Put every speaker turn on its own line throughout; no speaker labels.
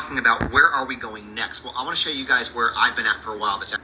talking about where are we going next. Well, I want to show you guys where I've been at for a while. That's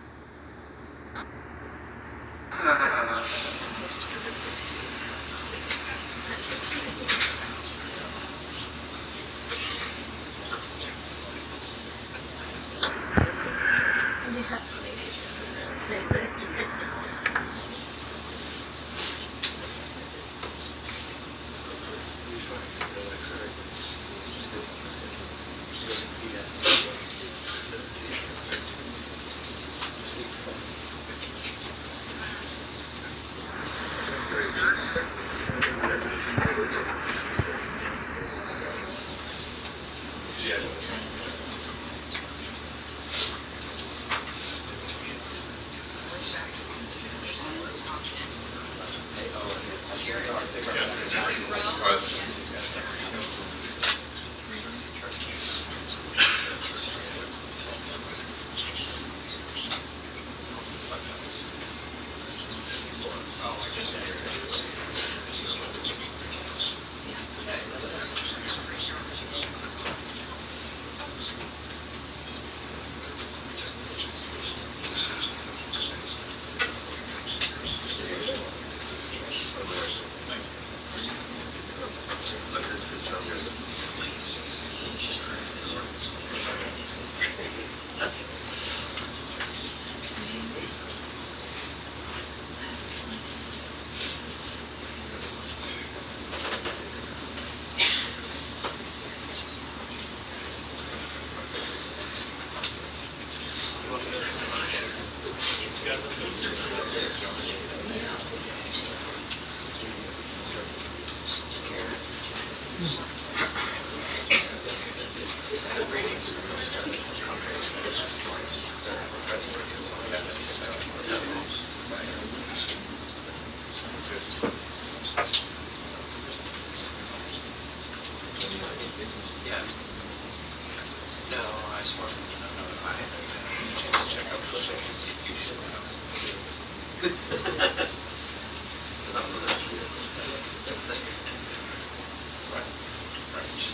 Just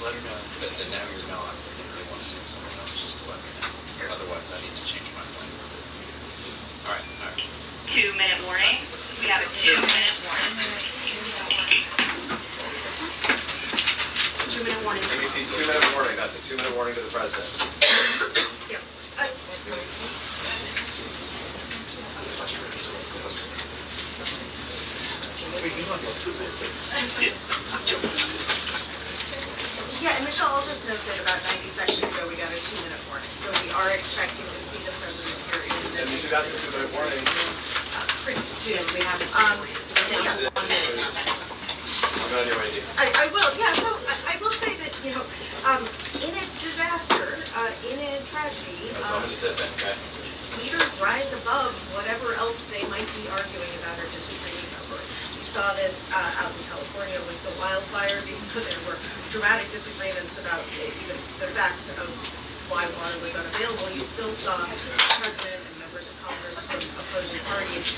let her know that now you're not. If they want to send someone else, just to let me know. Otherwise, I need to change my plan. All right.
2-minute warning. We have a 2-minute warning. 2-minute warning.
ABC, 2-minute warning. That's a 2-minute warning to the president.
Yep.
Yeah, and Michelle, I'll just note that about 90 seconds ago we got a 2-minute warning, so we are expecting to see the president here in the
ABC, that's a 2-minute warning.
pretty soon.
Yes, we have a
Um,
1 minute.
I'm on your idea.
I will, yeah, so I will say that, you know, in a disaster, in a tragedy,
That's all I'm going to say then, okay?
leaders rise above whatever else they might be arguing about or disagreeing over. We saw this out in California with the wildfires, even though there were dramatic disagreements about even the facts of why water was unavailable. You still saw the president and members of Congress from opposing parties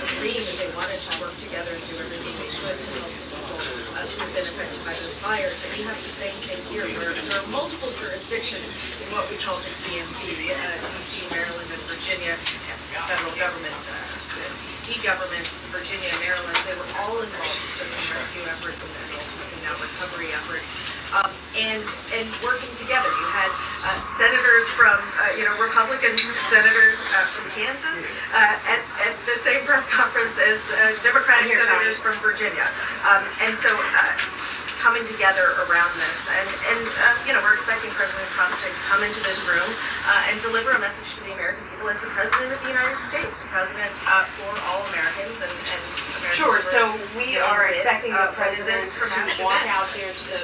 agreeing that they wanted to work together and do everything they could to help people who've been affected by those fires. And you have the same thing here, where there are multiple jurisdictions in what we call the DMV, DC, Maryland, and Virginia, federal government, DC government, Virginia, Maryland. They were all involved in search and rescue efforts and ultimately now recovery efforts. And working together. You had senators from, Republican senators from Kansas at the same press conference as Democratic senators from Virginia. And so coming together around this. And we're expecting President Trump to come into this room and deliver a message to the American people as the President of the United States, the President for all Americans and Americans.
Sure, so we are expecting the President to walk
event.
out there to the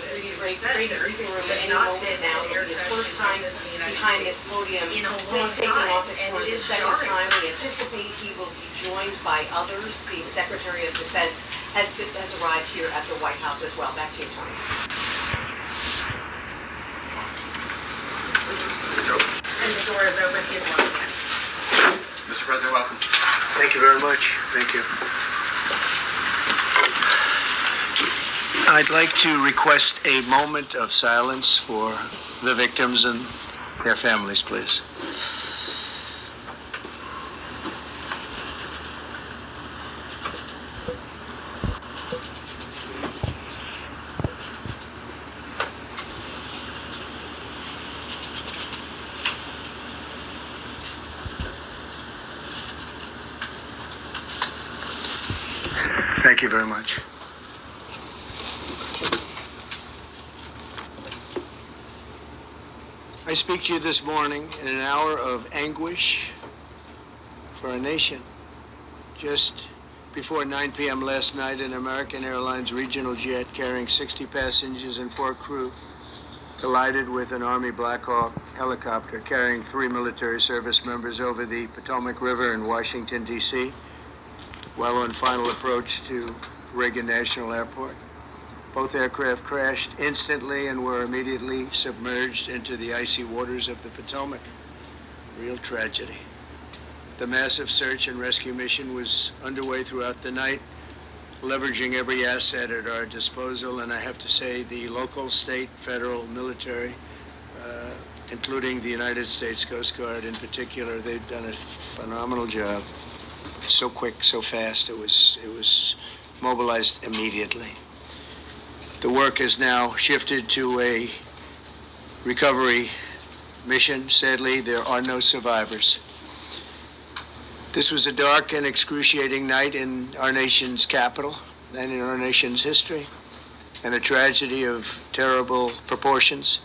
briefing room any moment now. It'll be his first time behind this podium since taking office for the second time. We anticipate he will be joined by others. The Secretary of Defense has arrived here at the White House as well. Back to you, Tony.
And the door is open. He's walking in.
Mr. President, welcome.
Thank you very much. Thank you. I'd like to request a moment of silence for the victims and
their families, please. Thank you very much. I speak to you this morning in an hour of anguish for our nation. Just before 9 p.m. last night, an American Airlines regional jet carrying 60 passengers and 4 crew collided with an Army Black Hawk helicopter carrying 3 military service members over the Potomac River in Washington, D.C., while on final approach to Reagan National Airport. Both aircraft crashed instantly and were immediately submerged into the icy waters of the Potomac. Real tragedy. The massive search and rescue mission was underway throughout the night, leveraging every asset at our disposal, and I have to say the local, state, federal, military, including the United States Coast Guard in particular, they've done a phenomenal job. So quick, so fast, it was mobilized immediately. The work has now shifted to a recovery mission. Sadly, there are no survivors. This was a dark and excruciating night in our nation's capital and in our nation's history, and a tragedy of terrible proportions.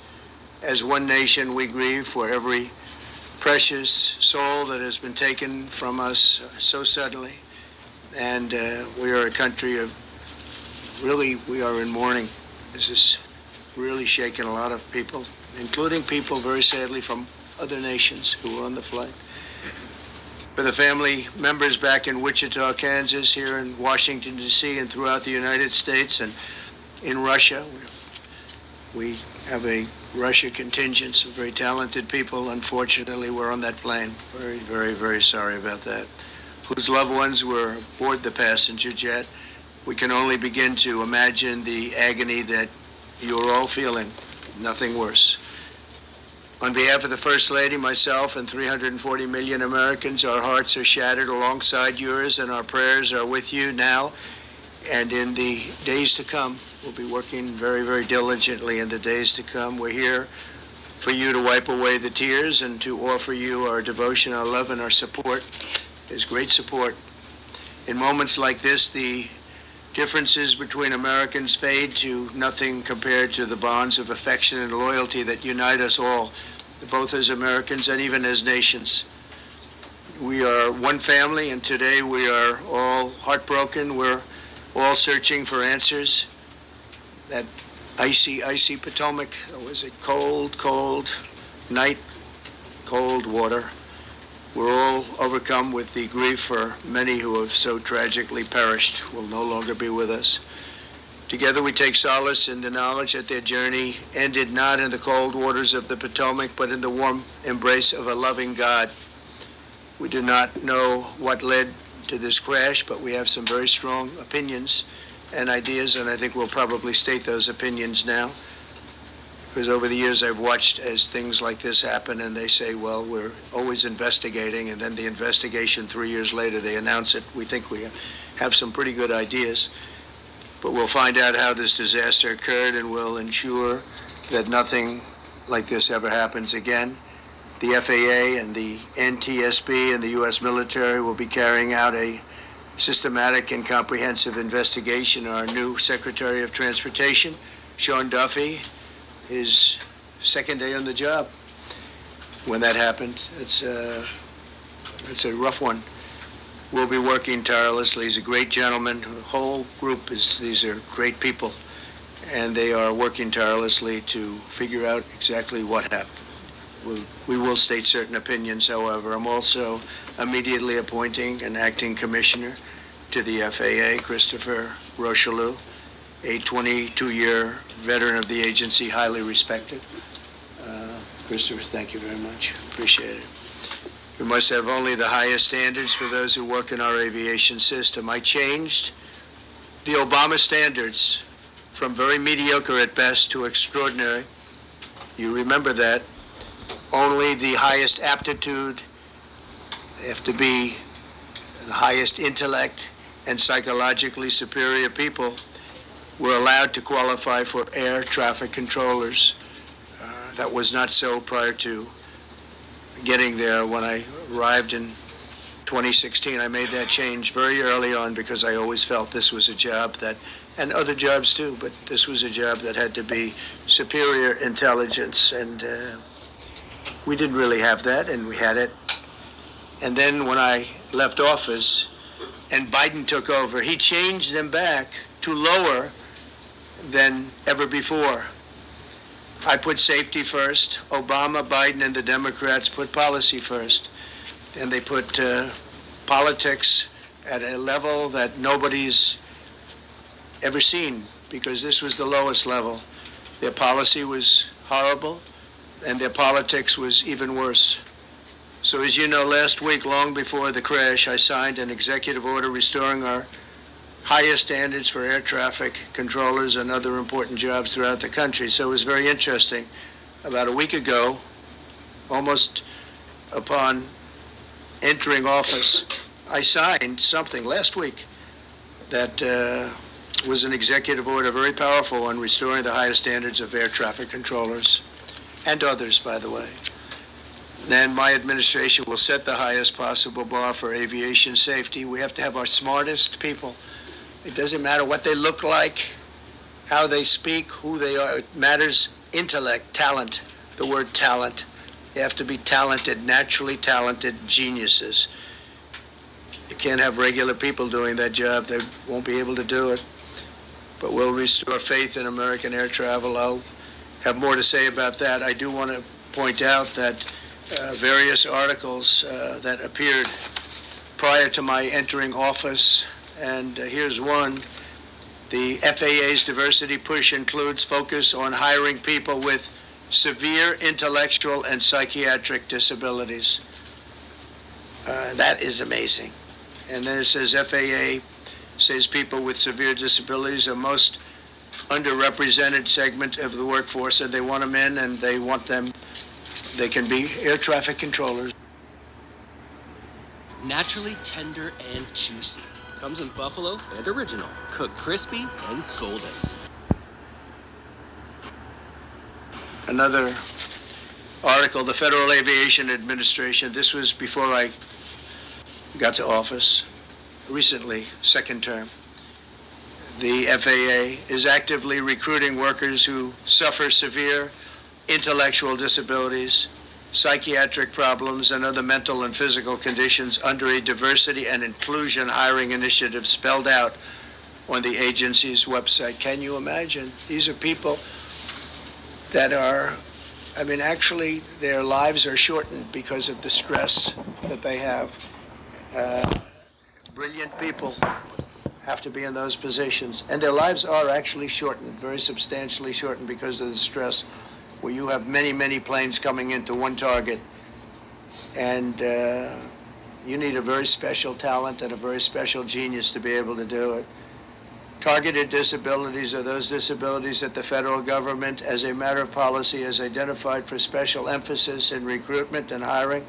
As one nation, we grieve for every precious soul that has been taken from us so suddenly, and we are a country of really, we are in mourning. This is really shaken a lot of people, including people, very sadly, from other nations who were on the flight. For the family members back in Wichita, Kansas, here in Washington, D.C., and throughout the United States and in Russia, we have a Russia contingent, some very talented people. Unfortunately, were on that plane. Very, very, very sorry about that. Whose loved ones were aboard the passenger jet. We can only begin to imagine the agony that you're all feeling. Nothing worse. On behalf of the First Lady, myself, and 340 million Americans, our hearts are shattered alongside yours, and our prayers are with you now and in the days to come. We'll be working very, very diligently in the days to come. We're here for you to wipe away the tears and to offer you our devotion, our love, and our support. There's great support. In moments like this, the differences between Americans fade to nothing compared to the bonds of affection and loyalty that unite us all, both as Americans and even as nations. We are one family, and today we are all heartbroken. We're all searching for answers. That icy, icy Potomac, it was a cold, cold night, cold water. We're all overcome with the grief for many who have so tragically perished, will no longer be with us. Together we take solace in the knowledge that their journey ended not in the cold waters of the Potomac, but in the warm embrace of a loving God. We do not know what led to this crash, but we have some very strong opinions and ideas, and I think we'll probably state those opinions now. Because over the years I've watched as things like this happen, and they say, well, we're always investigating, and then the investigation 3 years later, they announce it. We think we have some pretty good ideas, but we'll find out how this disaster occurred, and we'll ensure that nothing like this ever happens again. The FAA and the NTSB and the U.S. military will be carrying out a systematic and comprehensive investigation. Our new Secretary of Transportation, Sean Duffy, his second day on the job when that happened. It's a rough one. We'll be working tirelessly. He's a great gentleman. The whole group these are great people, and they are working tirelessly to figure out exactly what happened. We will state certain opinions, however. I'm also immediately appointing an acting commissioner to the FAA, Christopher Rocheleau, a 22-year veteran of the agency, highly respected. Christopher, thank you very much. Appreciate it. We must have only the highest standards for those who work in our aviation system. I changed the Obama standards from very mediocre at best to extraordinary. You remember that. only the highest aptitude, they have to be the highest intellect and psychologically superior people were allowed to qualify for air traffic controllers. That was not so prior to getting there. When I arrived in 2016, I made that change very early on because I always felt this was a job that, and other jobs too, but this was a job that had to be superior intelligence, and we didn't really have that, and we had it. And then when I left office and Biden took over, he changed them back to lower than ever before. I put safety first. Obama, Biden, and the Democrats put policy first. And they put politics at a level that nobody's ever seen, because this was the lowest level. Their policy was horrible, and their politics was even worse. So as you know, last week, long before the crash, I signed an executive order restoring our highest standards for air traffic controllers and other important jobs throughout the country. So it was very interesting. About a week ago, almost upon entering office, I signed something last week that was an executive order, very powerful, on restoring the highest standards of air traffic controllers, and others, by the way. Then my administration will set the highest possible bar for aviation safety. We have to have our smartest people. It doesn't matter what they look like, how they speak, who they are. It matters intellect, talent, the word talent. They have to be talented, naturally talented geniuses. You can't have regular people doing that job. They won't be able to do it. But we'll restore faith in American air travel. I'll have more to say about that. I do want to point out that various articles that appeared prior to my entering office, and here's one. The FAA's diversity push includes focus on hiring people with severe intellectual and psychiatric disabilities. That is amazing. And then it says FAA says people with severe disabilities are most underrepresented segment of the workforce, and they want them in, and they want them. They can be air traffic controllers.
Naturally tender and juicy. Comes in buffalo and original. Cooked crispy and golden.
Another article, the Federal Aviation Administration, this was before I got to office, recently, second term. The FAA is actively recruiting workers who suffer severe intellectual disabilities, psychiatric problems, and other mental and physical conditions under a diversity and inclusion hiring initiative spelled out on the agency's website. Can you imagine? These are people that are, actually their lives are shortened because of the stress that they have. Brilliant people have to be in those positions, and their lives are actually shortened, very substantially shortened, because of the stress, where you have many, many planes coming into one target, and you need a very special talent and a very special genius to be able to do it. Targeted disabilities are those disabilities that the federal government, as a matter of policy, has identified for special emphasis in recruitment and hiring.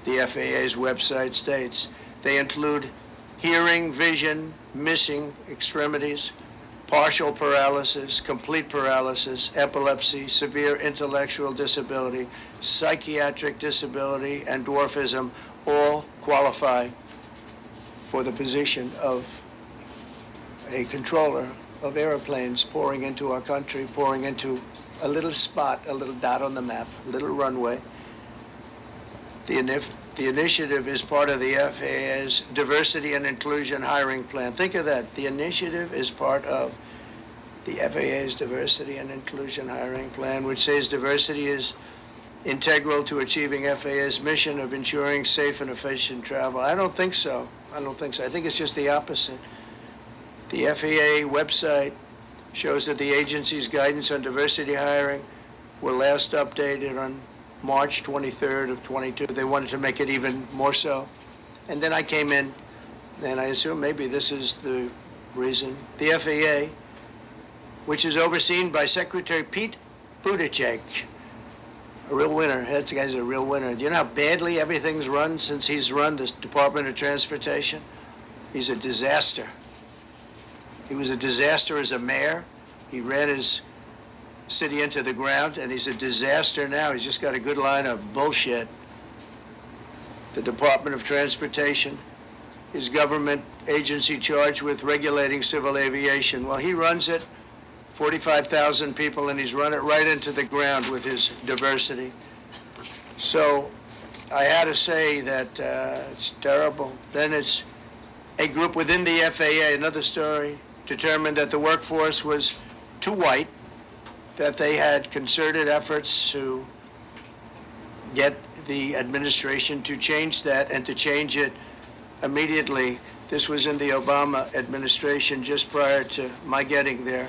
The FAA's website states they include hearing, vision, missing extremities, partial paralysis, complete paralysis, epilepsy, severe intellectual disability, psychiatric disability, and dwarfism all qualify for the position of a controller of airplanes pouring into our country, pouring into a little spot, a little dot on the map, a little runway. The initiative is part of the FAA's diversity and inclusion hiring plan. Think of that. The initiative is part of the FAA's diversity and inclusion hiring plan, which says diversity is integral to achieving FAA's mission of ensuring safe and efficient travel. I don't think so. I think it's just the opposite. The FAA website shows that the agency's guidance on diversity hiring were last updated on March 23rd of 22. They wanted to make it even more so. And then I came in, and I assume maybe this is the reason. The FAA, which is overseen by Secretary Pete Buttigieg, A real winner. That guy's a real winner. Do you know how badly everything's run since he's run this Department of Transportation? He's a disaster. He was a disaster as a mayor. He ran his city into the ground, and he's a disaster now. He's just got a good line of bullshit. The Department of Transportation, his government agency charged with regulating civil aviation. Well, he runs it, 45,000 people, and he's run it right into the ground with his diversity. So I had to say that it's terrible. Then it's a group within the FAA, another story, determined that the workforce was too white, that they had concerted efforts to get the administration to change that and to change it immediately. This was in the Obama administration just prior to my getting there.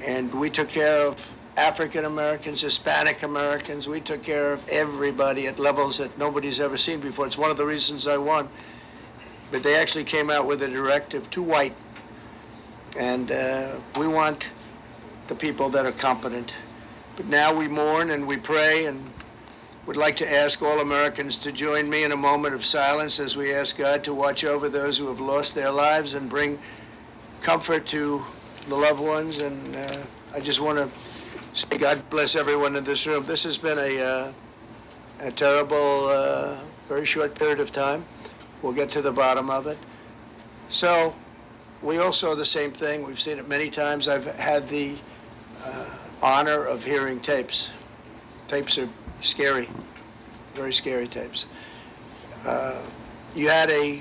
And we took care of African Americans, Hispanic Americans. We took care of everybody at levels that nobody's ever seen before. It's one of the reasons I won. But they actually came out with a directive, too white. And we want the people that are competent. But now we mourn and we pray, and would like to ask all Americans to join me in a moment of silence as we ask God to watch over those who have lost their lives and bring comfort to the loved ones. And I just want to say God bless everyone in this room. This has been a terrible, very short period of time. We'll get to the bottom of it. So we all saw the same thing. We've seen it many times. I've had the honor of hearing tapes. Tapes are scary, very scary tapes. You had a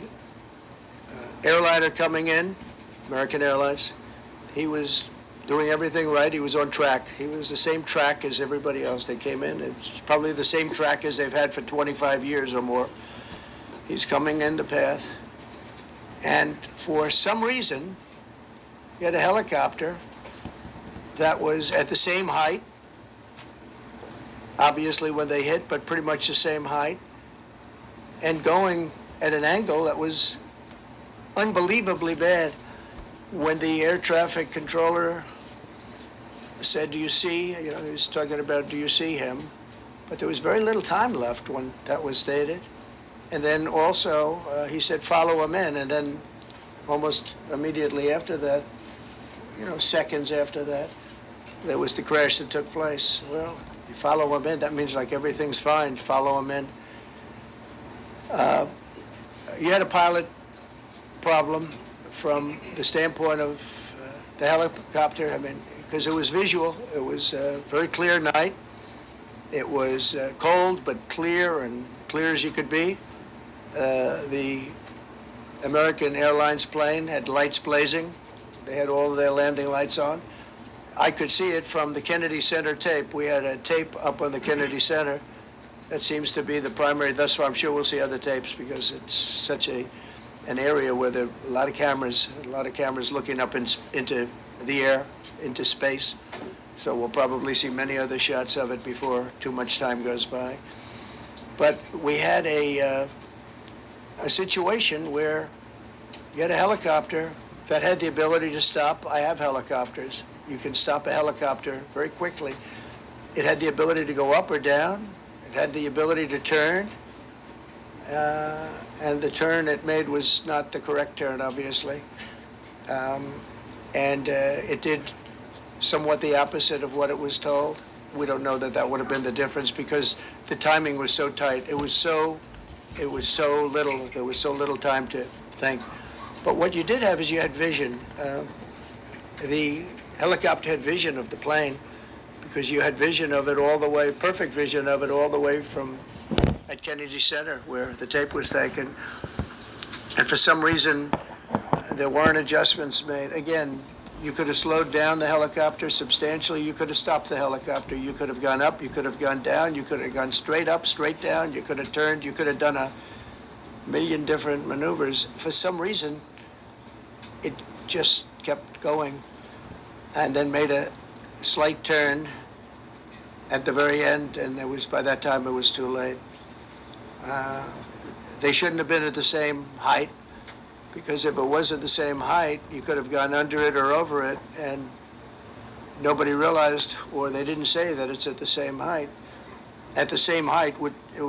airliner coming in, American Airlines. He was doing everything right. He was on track. He was the same track as everybody else. They came in. It's probably the same track as they've had for 25 years or more. He's coming in the path. And for some reason, he had a helicopter that was at the same height, obviously when they hit, but pretty much the same height, and going at an angle that was unbelievably bad. When the air traffic controller said, do you see, he was talking about, do you see him? But there was very little time left when that was stated. And then also, he said, follow him in. And then almost immediately after that, seconds after that, there was the crash that took place. Well, you follow him in, that means like everything's fine, follow him in. You had a pilot problem from the standpoint of the helicopter, because it was visual. It was a very clear night. It was cold, but clear, and clear as you could be. The American Airlines plane had lights blazing. They had all of their landing lights on. I could see it from the Kennedy Center tape. We had a tape up on the Kennedy Center. That seems to be the primary. Thus far, I'm sure we'll see other tapes because it's such an area where there are a lot of cameras looking up into the air, into space. So we'll probably see many other shots of it before too much time goes by. But we had a situation where you had a helicopter that had the ability to stop. I have helicopters. You can stop a helicopter very quickly. It had the ability to go up or down. It had the ability to turn. And the turn it made was not the correct turn, obviously. It did somewhat the opposite of what it was told. We don't know that would have been the difference because the timing was so tight. It was so little. There was so little time to think. But what you did have is you had vision. The helicopter had vision of the plane because you had vision of it all the way, perfect vision of it all the way from at Kennedy Center where the tape was taken. And for some reason, there weren't adjustments made. Again, you could have slowed down the helicopter substantially. You could have stopped the helicopter. You could have gone up. You could have gone down. You could have gone straight up, straight down. You could have turned. You could have done a million different maneuvers. For some reason, it just kept going and then made a slight turn at the very end, and by that time it was too late. They shouldn't have been at the same height, because if it was at the same height, you could have gone under it or over it, and nobody realized, or they didn't say that it's at the same height. at the same height,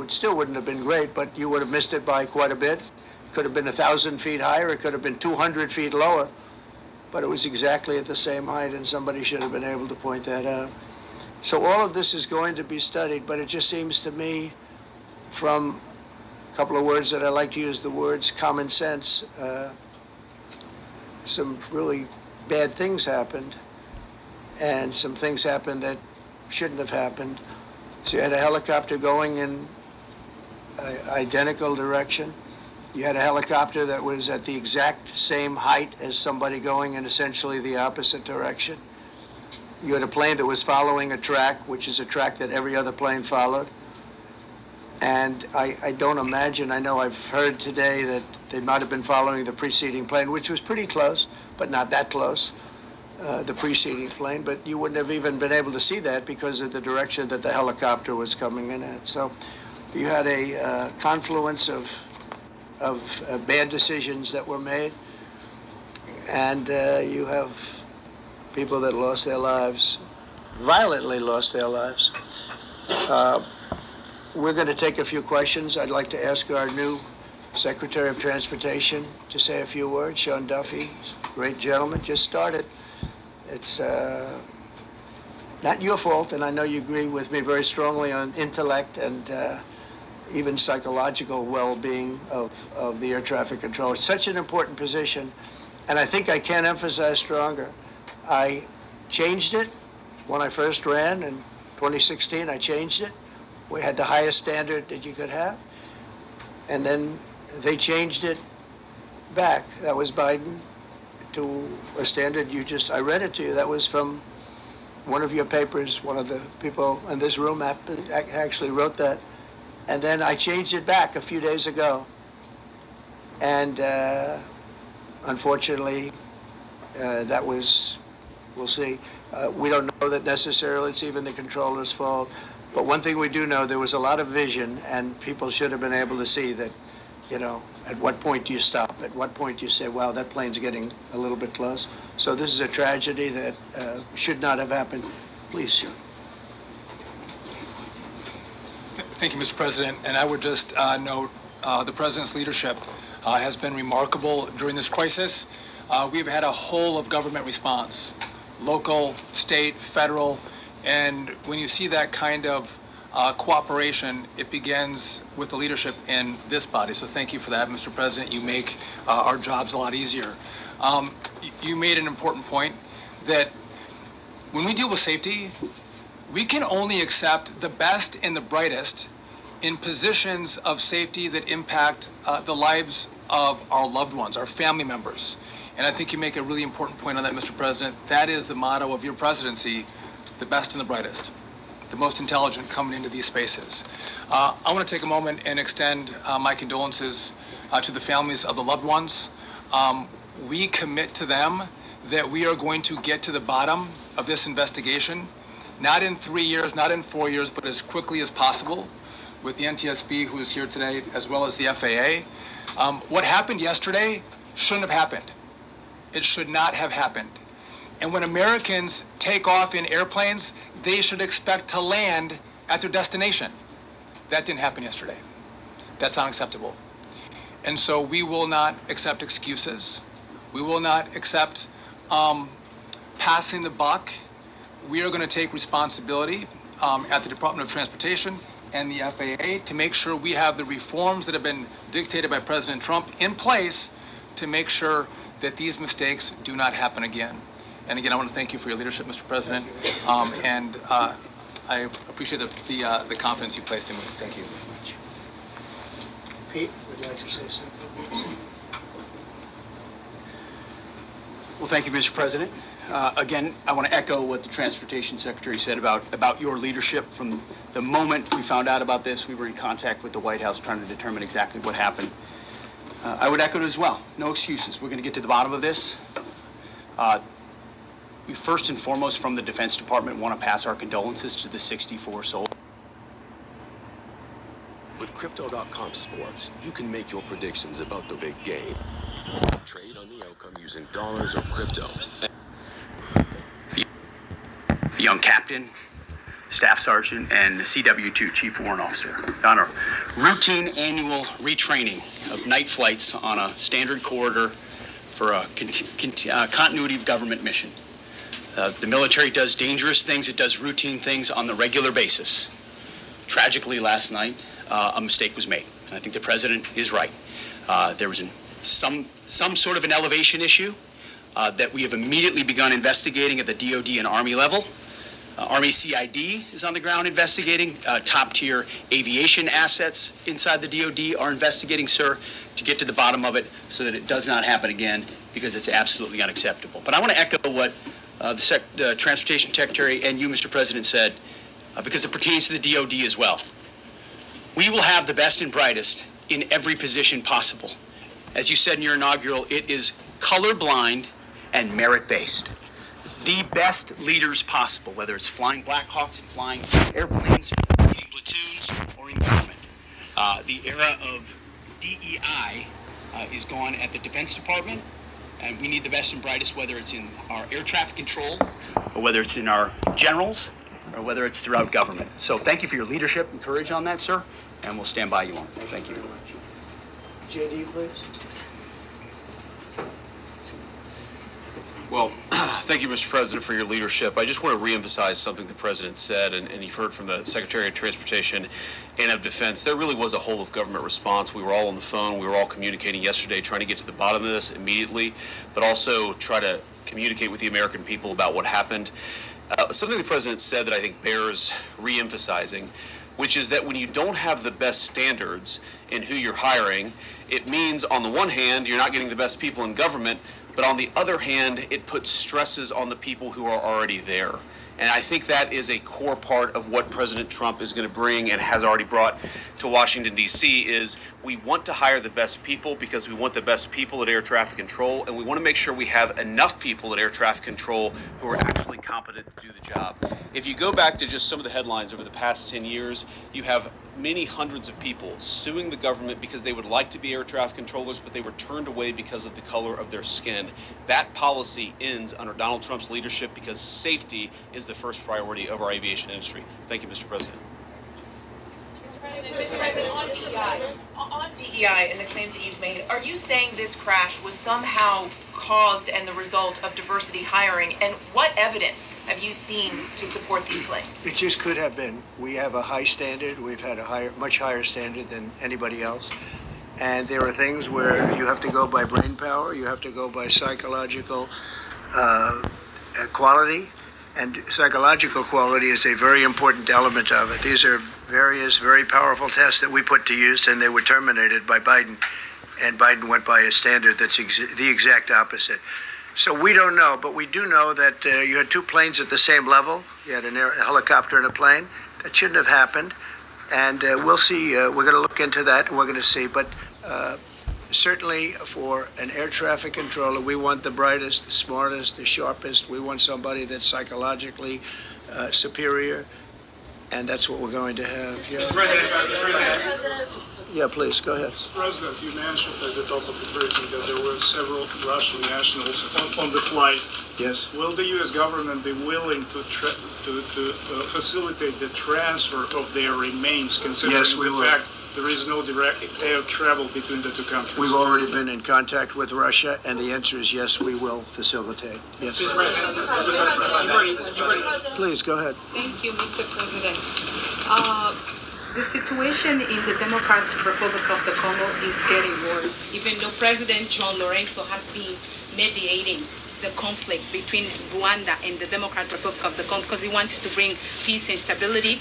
still wouldn't have been great, but you would have missed it by quite a bit. Could have been 1,000 feet higher, it could have been 200 feet lower, but it was exactly at the same height, and somebody should have been able to point that out. So all of this is going to be studied, but it just seems to me, from a couple of words that I like to use, the words common sense, some really bad things happened, and some things happened that shouldn't have happened. So you had a helicopter going in an identical direction. You had a helicopter that was at the exact same height as somebody going in essentially the opposite direction. You had a plane that was following a track, which is a track that every other plane followed. And I don't imagine, I know I've heard today that they might have been following the preceding plane, which was pretty close, but not that close, the preceding plane. But you wouldn't have even been able to see that because of the direction that the helicopter was coming in at. So you had a confluence of bad decisions that were made, and you have people that lost their lives, violently lost their lives. We're going to take a few questions. I'd like to ask our new Secretary of Transportation to say a few words. Sean Duffy, great gentleman, just started. It's not your fault, and I know you agree with me very strongly on intellect and even psychological well-being of the air traffic controller. It's such an important position, and I think I can't emphasize stronger. I changed it when I first ran in 2016. I changed it. We had the highest standard that you could have, and then they changed it back. That was Biden, to a standard I read it to you. That was from one of your papers. One of the people in this room actually wrote that. And then I changed it back a few days ago. And unfortunately, that was, we'll see. We don't know that necessarily it's even the controller's fault. But one thing we do know, there was a lot of vision, and people should have been able to see that, at what point do you stop? At what point do you say, wow, that plane's getting a little bit close? So this is a tragedy that should not have happened. Please, Sean.
Thank you, Mr. President. And I would just note the President's leadership has been remarkable during this crisis. We've had a whole of government response, local, state, federal, and when you see that kind of cooperation, it begins with the leadership in this body. So thank you for that, Mr. President. You make our jobs a lot easier. You made an important point that when we deal with safety, we can only accept the best and the brightest in positions of safety that impact the lives of our loved ones, our family members. And I think you make a really important point on that, Mr. President. That is the motto of your presidency, the best and the brightest, the most intelligent coming into these spaces. I want to take a moment and extend my condolences to the families of the loved ones. We commit to them that we are going to get to the bottom of this investigation, not in 3 years, not in 4 years, but as quickly as possible, with the NTSB, who is here today, as well as the FAA. What happened yesterday shouldn't have happened. It should not have happened. And when Americans take off in airplanes, they should expect to land at their destination. That didn't happen yesterday. That's unacceptable. And so we will not accept excuses. We will not accept passing the buck. We are going to take responsibility at the Department of Transportation and the FAA to make sure we have the reforms that have been dictated by President Trump in place to make sure that these mistakes do not happen again. And again, I want to thank you for your leadership, Mr. President, and I appreciate the confidence you placed in me. Thank you.
Pete, would you like to say something?
Well, thank you, Mr. President. Again, I want to echo what the Transportation Secretary said about your leadership. From the moment we found out about this, we were in contact with the White House trying to determine exactly what happened. I would echo it as well. No excuses. We're going to get to the bottom of this. We first and foremost, from the Defense Department, want to pass our condolences to the 64 soldiers.
With Crypto.com Sports, you can make your predictions about the big game. Trade on the outcome using dollars or crypto.
Young captain, Staff Sergeant and CW2, Chief Warrant Officer, on a routine annual retraining of night flights on a standard corridor for a continuity of government mission. The military does dangerous things, it does routine things on the regular basis. Tragically, last night, a mistake was made, and I think the President is right. There was some sort of an elevation issue that we have immediately begun investigating at the DoD and Army level. Army CID is on the ground investigating. Top-tier aviation assets inside the DoD are investigating, sir, to get to the bottom of it so that it does not happen again, because it's absolutely unacceptable. But I want to echo what the Transportation Secretary and you, Mr. President, said, because it pertains to the DoD as well. We will have the best and brightest in every position possible. As you said in your inaugural, it is colorblind and merit-based. The best leaders possible, whether it's flying Black Hawks and flying airplanes, leading platoons, or in government. The era of DEI is gone at the Defense Department, and we need the best and brightest, whether it's in our air traffic control, or whether it's in our generals, or whether it's throughout government. So thank you for your leadership and courage on that, sir, and we'll stand by you on it. Thank you.
JD, please.
Well, thank you, Mr. President, for your leadership. I just want to reemphasize something the President said, and you've heard from the Secretary of Transportation and of Defense. There really was a whole of government response. We were all on the phone. We were all communicating yesterday, trying to get to the bottom of this immediately, but also try to communicate with the American people about what happened. Something the President said that I think bears reemphasizing, which is that when you don't have the best standards in who you're hiring, it means, on the one hand, you're not getting the best people in government, but on the other hand, it puts stresses on the people who are already there. And I think that is a core part of what President Trump is going to bring and has already brought to Washington, D.C., is we want to hire the best people because we want the best people at air traffic control, and we want to make sure we have enough people at air traffic control who are actually competent to do the job. If you go back to just some of the headlines over the past 10 years, you have many hundreds of people suing the government because they would like to be air traffic controllers, but they were turned away because of the color of their skin. That policy ends under Donald Trump's leadership because safety is the first priority of our aviation industry. Thank you, Mr. President.
Mr. President, on DEI and the claims that you've made, are you saying this crash was somehow caused and the result of diversity hiring? And what evidence have you seen to support these claims?
It just could have been. We have a high standard. We've had a much higher standard than anybody else. And there are things where you have to go by brain power, you have to go by psychological quality, and psychological quality is a very important element of it. These are various very powerful tests that we put to use, and they were terminated by Biden, and Biden went by a standard that's the exact opposite. So we don't know, but we do know that you had two planes at the same level. You had a helicopter and a plane. That shouldn't have happened, and we'll see. We're going to look into that, and we're going to see. But certainly for an air traffic controller, we want the brightest, the smartest, the sharpest. We want somebody that's psychologically superior, and that's what we're going to have. Yeah.
Mr. President.
Yeah, please, go ahead.
Mr. President, you mentioned at the top of the briefing that there were several Russian nationals on the flight.
Yes.
Will the U.S. government be willing to facilitate the transfer of their remains, considering the fact there is no direct air travel between the two countries?
We've already been in contact with Russia, and the answer is yes, we will facilitate. Yes. Please, go ahead.
Thank you, Mr. President. The situation in the Democratic Republic of the Congo is getting worse, even though President John Lorenzo has been mediating the conflict between Rwanda and the Democratic Republic of the Congo because he wants to bring peace and stability.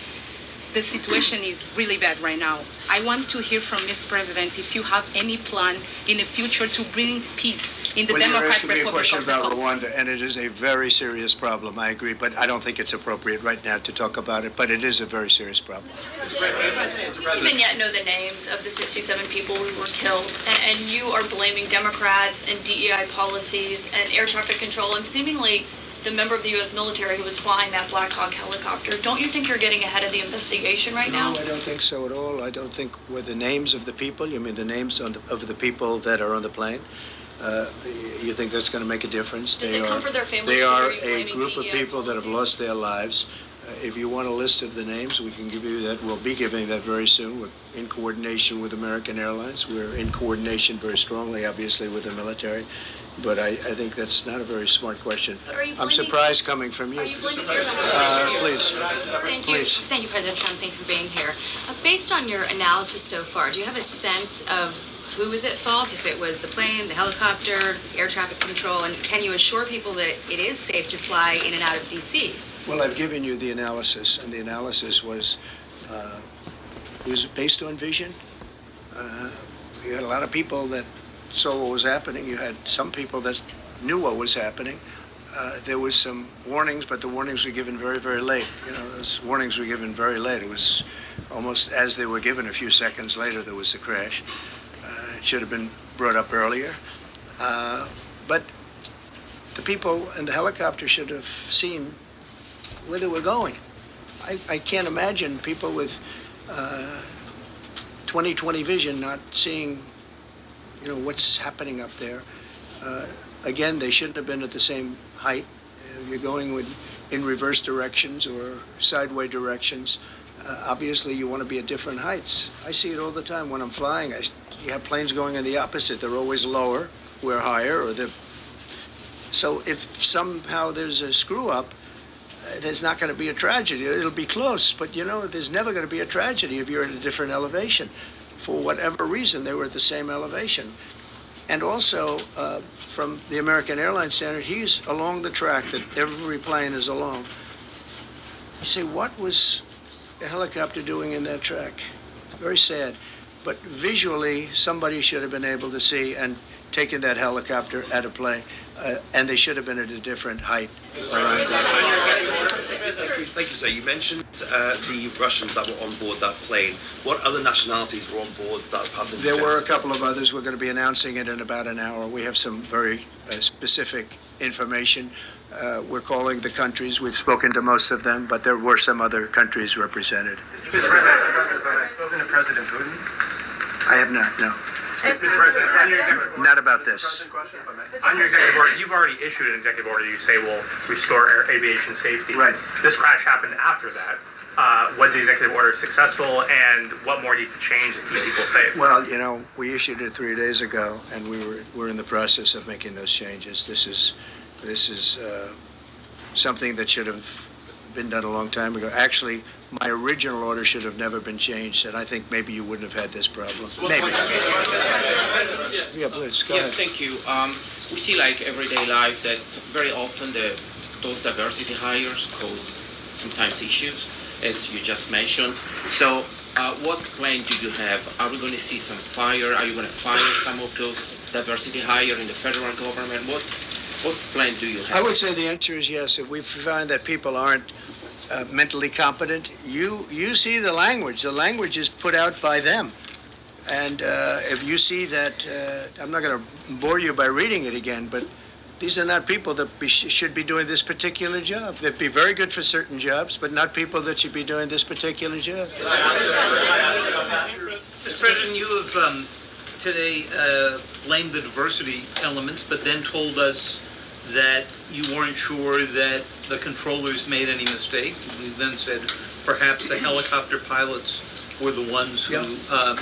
The situation is really bad right now. I want to hear from Ms. President if you have any plan in the future to bring peace in the Democratic Republic of the Congo.
You're asking me a question about Rwanda, and it is a very serious problem, I agree, but I don't think it's appropriate right now to talk about it, but it is a very serious problem.
We don't even yet know the names of the 67 people who were killed, and you are blaming Democrats and DEI policies and air traffic control and seemingly the member of the U.S. military who was flying that Black Hawk helicopter. Don't you think you're getting ahead of the investigation right now?
No, I don't think so at all. I don't think with the names of the people, you mean the names of the people that are on the plane? You think that's going to make a difference?
Does it comfort their families?
They are a group of people that have lost their lives. If you want a list of the names, we can give you that. We'll be giving that very soon. We're in coordination with American Airlines. We're in coordination very strongly, obviously, with the military. But I think that's not a very smart question. I'm surprised coming from you. Please.
Thank you, President Trump. Thank you for being here. Based on your analysis so far, do you have a sense of who was at fault, if it was the plane, the helicopter, air traffic control, and can you assure people that it is safe to fly in and out of D.C.?
Well, I've given you the analysis, and the analysis was based on vision. You had a lot of people that saw what was happening. You had some people that knew what was happening. There was some warnings, but the warnings were given very, very late. Those warnings were given very late. It was almost as they were given. A few seconds later, there was the crash. It should have been brought up earlier. But the people in the helicopter should have seen where they were going. I can't imagine people with 20/20 vision not seeing, what's happening up there. Again, they shouldn't have been at the same height. You're going in reverse directions or sideway directions. Obviously, you want to be at different heights. I see it all the time when I'm flying. You have planes going in the opposite. They're always lower. We're higher. So if somehow there's a screw up, there's not going to be a tragedy. It'll be close, but there's never going to be a tragedy if you're at a different elevation. For whatever reason, they were at the same elevation. And also, from the American Airlines standard, he's along the track that every plane is along. You say, what was a helicopter doing in that track? It's very sad. But visually, somebody should have been able to see and taken that helicopter out of play, and they should have been at a different height.
Thank you, sir. You mentioned the Russians that were on board that plane. What other nationalities were on board that passenger?
There were a couple of others. We're going to be announcing it in about an hour. We have some very specific information. We're calling the countries. We've spoken to most of them, but there were some other countries represented.
Mr. President, have you spoken to President Putin?
I have not, no.
Mr. President, on your executive order.
Not about this.
On your executive order, you've already issued an executive order. You say will restore aviation safety.
Right.
This crash happened after that. Was the executive order successful, and what more needs to change to keep people safe?
Well, we issued it 3 days ago, and we're in the process of making those changes. This is something that should have been done a long time ago. Actually, my original order should have never been changed, and I think maybe you wouldn't have had this problem. Maybe. Yeah, please, go ahead.
Yes, thank you. We see like everyday life that very often those diversity hires cause sometimes issues, as you just mentioned. So what plan do you have? Are we going to see some fire? Are you going to fire some of those diversity hire in the federal government? What plan do you have?
I would say the answer is yes. If we find that people aren't mentally competent, you see the language. The language is put out by them. And if you see that, I'm not going to bore you by reading it again, but these are not people that should be doing this particular job. They'd be very good for certain jobs, but not people that should be doing this particular job.
Mr. President, you have today blamed the diversity elements, but then told us that you weren't sure that the controllers made any mistake. We then said perhaps the helicopter pilots were the ones who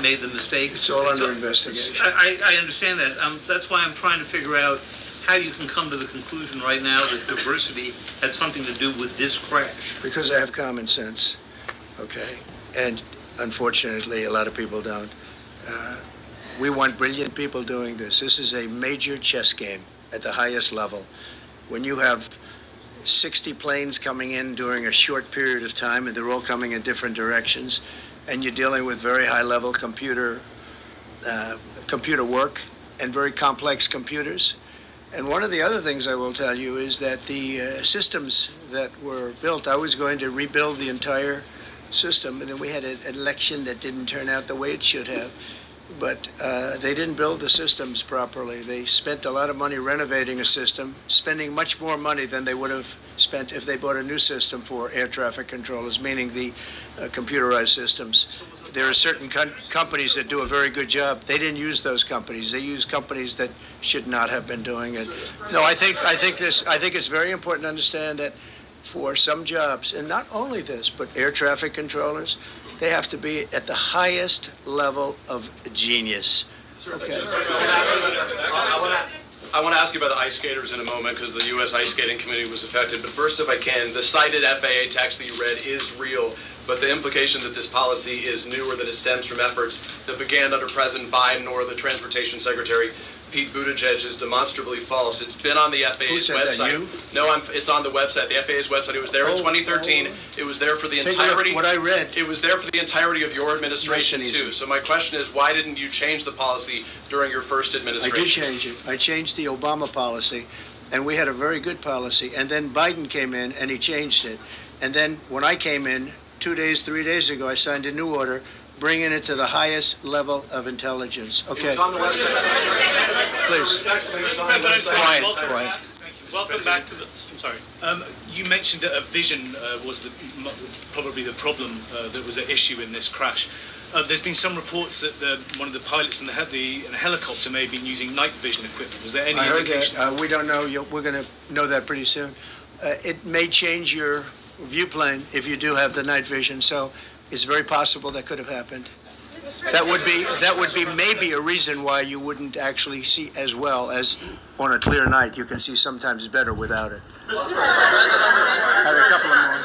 made the mistake.
It's all under investigation.
I understand that. That's why I'm trying to figure out how you can come to the conclusion right now that diversity had something to do with this crash.
Because I have common sense, okay? And unfortunately, a lot of people don't. We want brilliant people doing this. This is a major chess game at the highest level. When you have 60 planes coming in during a short period of time, and they're all coming in different directions, and you're dealing with very high-level computer work and very complex computers. And one of the other things I will tell you is that the systems that were built, I was going to rebuild the entire system, and then we had an election that didn't turn out the way it should have. But they didn't build the systems properly. They spent a lot of money renovating a system, spending much more money than they would have spent if they bought a new system for air traffic controllers, meaning the computerized systems. There are certain companies that do a very good job. They didn't use those companies. They used companies that should not have been doing it. No, I think it's very important to understand that for some jobs, and not only this, but air traffic controllers, they have to be at the highest level of genius. Okay.
I want to ask you about the ice skaters in a moment because the U.S. Ice Skating Committee was affected. But first, if I can, the cited FAA text that you read is real, but the implication that this policy is new or that it stems from efforts that began under President Biden or the Transportation Secretary Pete Buttigieg is demonstrably false. It's been on the FAA's website.
You?
No, it's on the website, the FAA's website. It was there in 2013. It was there for the entirety.
What I read.
It was there for the entirety of your administration too. So my question is, why didn't you change the policy during your first administration?
I did change it. I changed the Obama policy, and we had a very good policy. And then Biden came in, and he changed it. And then when I came in 3 days ago, I signed a new order bringing it to the highest level of intelligence. Okay.
It was on the website.
Please. Quiet.
Welcome back to the. I'm sorry. You mentioned that a vision was probably the problem that was at issue in this crash. There's been some reports that one of the pilots in the helicopter may have been using night vision equipment. Was there any indication?
I heard that. We don't know. We're going to know that pretty soon. It may change your viewplane if you do have the night vision. So it's very possible that could have happened. That would be maybe a reason why you wouldn't actually see as well as on a clear night. You can see sometimes better without it. I have a couple of more.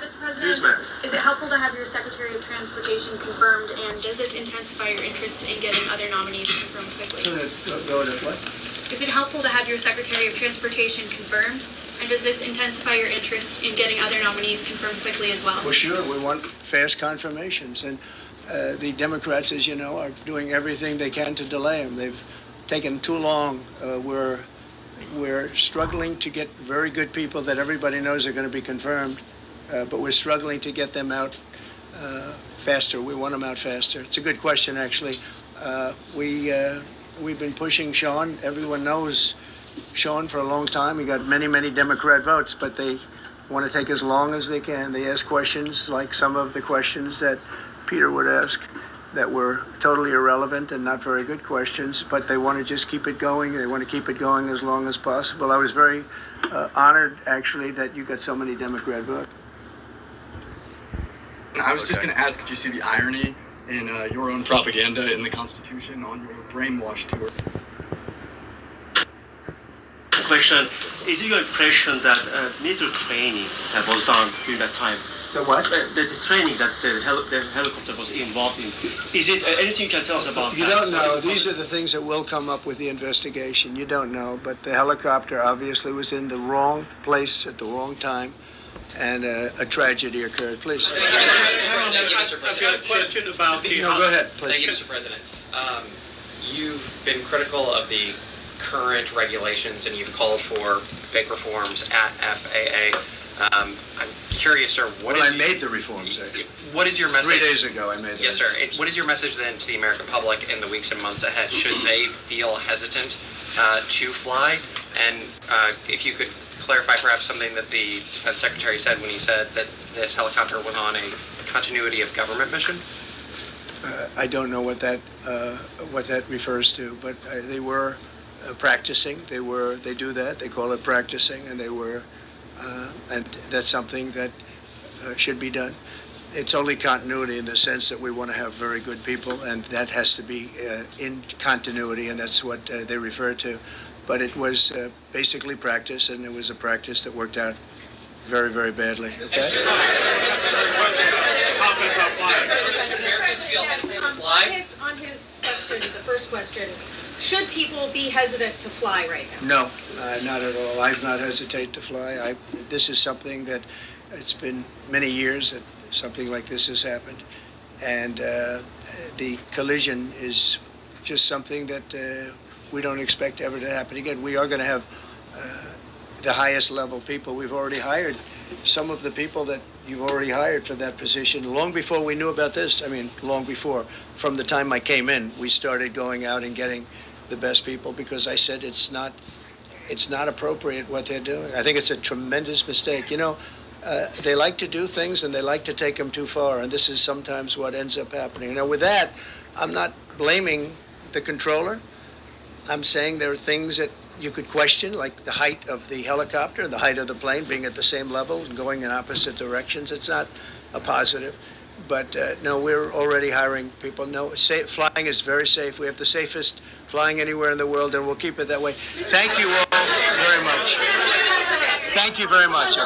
Mr. President, is it helpful to have your Secretary of Transportation confirmed, and does this intensify your interest in getting other nominees confirmed quickly?
Go to what?
Is it helpful to have your Secretary of Transportation confirmed, and does this intensify your interest in getting other nominees confirmed quickly as well?
Well, sure. We want fast confirmations, and the Democrats, as you know, are doing everything they can to delay them. They've taken too long. We're struggling to get very good people that everybody knows are going to be confirmed, but we're struggling to get them out faster. We want them out faster. It's a good question, actually. We've been pushing Sean. Everyone knows Sean for a long time. He got many, many Democrat votes, but they want to take as long as they can. They ask questions like some of the questions that Peter would ask that were totally irrelevant and not very good questions, but they want to just keep it going. They want to keep it going as long as possible. I was very honored, actually, that you got so many Democrat votes.
I was just going to ask if you see the irony in your own propaganda in the Constitution on your brainwash tour.
Question: is it your impression that military training that was done during that time?
The what?
The training that the helicopter was involved in. Is it anything you can tell us about?
You don't know. These are the things that will come up with the investigation. You don't know, but the helicopter obviously was in the wrong place at the wrong time, and a tragedy occurred. Please.
Thank you, Mr. President. I've got a question about the.
No, go ahead, please.
Thank you, Mr. President. You've been critical of the current regulations, and you've called for big reforms at FAA. I'm curious, sir.
I made the reforms, actually.
What is your message?
3 days ago, I made them.
Yes, sir. What is your message then to the American public in the weeks and months ahead? Should they feel hesitant to fly? And if you could clarify perhaps something that the Defense Secretary said when he said that this helicopter was on a continuity of government mission?
I don't know what that refers to, but they were practicing. They do that. They call it practicing, and they were. And that's something that should be done. It's only continuity in the sense that we want to have very good people, and that has to be in continuity, and that's what they refer to. But it was basically practice, and it was a practice that worked out very, very badly. Okay?
On his question, the first question, should people be hesitant to fly right now?
No, not at all. I've not hesitated to fly. This is something that it's been many years that something like this has happened. And the collision is just something that we don't expect ever to happen again. We are going to have the highest level people we've already hired. Some of the people that you've already hired for that position, long before we knew about this, long before, from the time I came in, we started going out and getting the best people, because I said it's not appropriate what they're doing. I think it's a tremendous mistake. You know, they like to do things and they like to take them too far, and this is sometimes what ends up happening. Now, with that, I'm not blaming the controller. I'm saying there are things that you could question, like the height of the helicopter and the height of the plane being at the same level and going in opposite directions. It's not a positive. But no, we're already hiring people. No, flying is very safe. We have the safest flying anywhere in the world, and we'll keep it that way. Thank you all very much. Thank you very much.